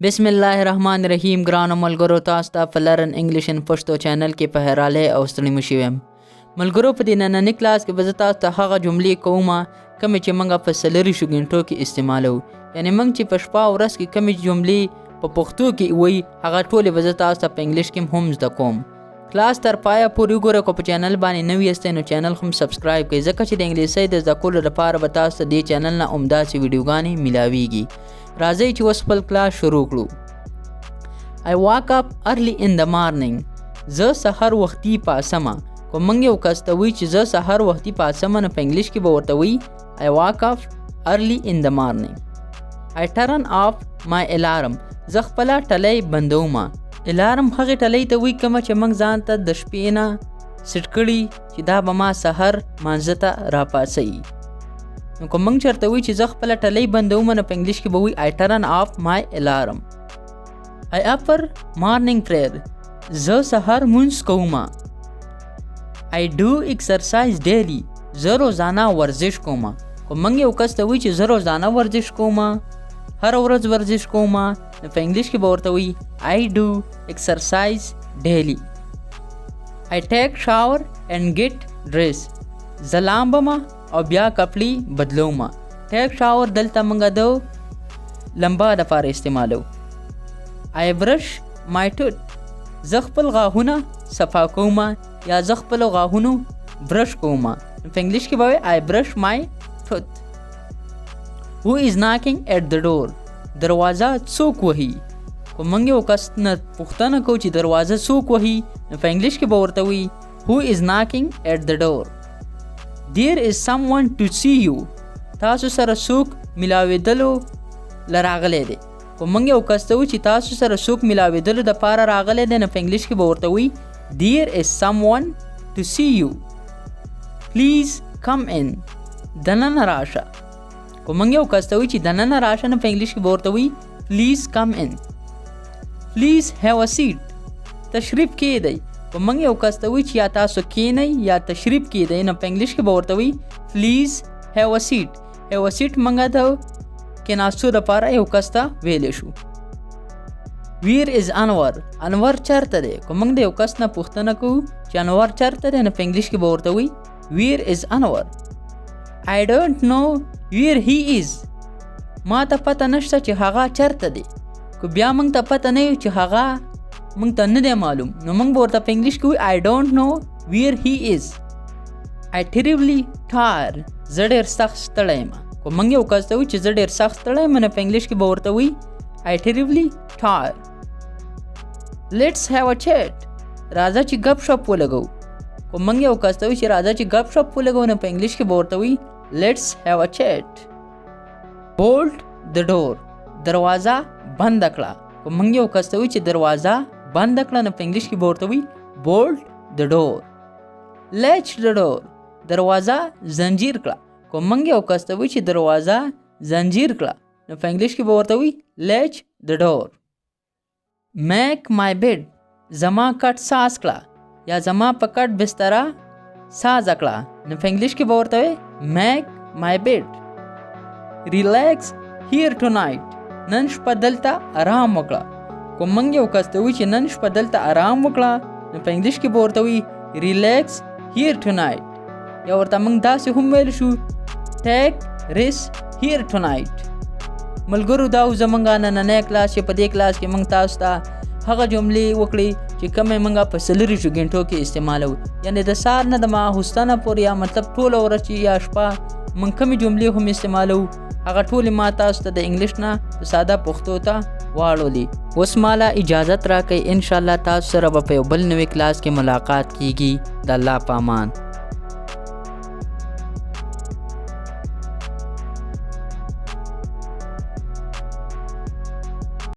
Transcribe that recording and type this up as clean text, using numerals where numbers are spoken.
बिस्मिल्लाहिर्रहमानिर्रहीम ګرانو ملګرو تاسو ته په لرن انګلیش ان پښتو چینل کې په هراله او ستړي مشي ویم ملګرو په دې نننۍ کلاس کې به زه تاسو ته هغه جملې کوم کومې چې موږ په سلري شو غنټو کې استعمالو یعنی موږ چې په شپه او ورځ کې کومې جملې په پښتو کې وایي هغه ټولې به زه تاسو ته په انګلیش کې هم زده کوم کلاس تر پایه پورې وګورئ کو په چینل باندې نوی یاست نو چینل هم سبسکرایب کړئ ځکه چې د انګلیسي د زده کولو لپاره به تاسو دې چینل نه عمداسي ویډیوګانې ملاويږي راځئ چې اوس خپل کلاس شروع کړو I wake up early in the morning. زه سحر وختي پاسم. کو موږ یو کس ته وی چې زه سحر وختي پاسم نو په انګلیش کې به ورته وی I wake up early in the morning. I turn off my alarm. زه خپل ټلۍ بندوم. الارم هغه ټلۍ ته وی کوم چې موږ ځان ته د شپې نه سټ کړي چې دا به ما سحر مانځه ته راپاسي. نو کوم موږ چرته وی چې زه خپل ټلۍ بندوم نو په انګلیش کې به وی I turn off my alarm. I offer morning prayer. زه سحر مونځ کوم. I do exercise daily. زه روزانه ورزش کوم. کو موږ یو کس ته وی چې زه روزانه ورزش کوم هر ورځ ورزش کوم نو په انګلیش کې به ورته وی I do exercise daily. I take shower and get dressed. زه لامبم او بیا کپړې بدلوم. take shower دلته موږ د لمبا لپاره استعمالو. I brush my tooth. زه خپل غاښونه صفا کوم یا زه خپل غاښونو برش کوم په انګلیش کې به I brush my tooth. Who is knocking at the door? دروازه څوک وهي کو موږ یو کس نه پوښتنه کوو چې دروازه څوک وهي په انګلیش کې به ورته وي Who is knocking at the door? There is someone to see you. تاسو سره څوک ملاوېدلو لراغلی دی کو موږ یو کس ته وی چې تاسو سره څوک ملاوېدلو د پاره راغلی دی نو په انګلیش کې به ورته وی There is someone to see you. Please come in. دننه راشه کو موږ یو کس ته وی چې دننه راشه نو په انګلیش کې به ورته وی Please come in. Please have a seat. تشریف کېدئ کو موږ یو کس ته وی چې یا تاسو کېنئ یا تشریف کېدئ نو په انګلیش کې به ورته وی Please have a seat. have a seat موږ ته کې ناستو د پاره یو کس ته ویلې شو. Where is انور؟ انور چرته دی؟ کو موږ د یو کس نه پوښتنه کوو چې انور چرته دی نو په انګلیش کې به ورته وی Where is انور؟ I don't know where he is. ما ته پته نشته چې هغه چرته دی. کو بیا موږ ته پته نه چې هغه موږ ته نه دی معلوم نو موږ به ورته په انګلیش کې وی I don't know where he is. I terribly tired. زه ډېر سخت ستړی یم. کو موږ یو کس ته وی چې زه ډېر سخت ستړی یم نو په انګلیش کې به ورته وی I terribly tired. Let's have a chat. راځه چې غپ شپ ولګو. کو موږ یو کس ته وی چې راځه چې غپ شپ ولګو نو په انګلیش کې به ورته وی Let's have a chat. Bolt the door. دروازه بند کړه. کو موږ یو کس ته وی چې دروازه بند کړه نو په انګلیش کې به ورته وی Bolt the door. Latch the door. دروازه زنجیر کړه. کو موږ یو کس ته وی چې دروازه زنجیر کړه نو په انګلیش کې به ورته وی Latch the door. Make my bed. زما کټ ساز کړه یا زما په کټ بستره ساز کړه نو په انګلیش کې به ورته وی Make my bed. Relax here tonight. نن شپه دلته آرام وکړه کو موږ یو کس ته وی چې نن شپه دلته آرام وکړه نو په انګلیش کې به ورته وی Relax here tonight. یا ورته موږ داسې هم ویل شو Take rest here tonight. ملګرو دا زمونږ نننۍ کلاس چې په دې کلاس کې موږ تاسو ته هغه جملې وکړې چې کومې موږ په سلري شو غنټو کې استعمالو یعنی د سار نه د ماخوستنه پورې یا مطلب ټول ورځ یا شپه موږ کومې جملې هم استعمالو هغه ټولې ما تاسو ته د انګلیش نه په ساده پښتو ته واړولې. اوس مالا اجازت راکئ ان شاء الله تاسو سره به په یو بل نوې کلاس کې ملاقات کیږي. د الله په امان.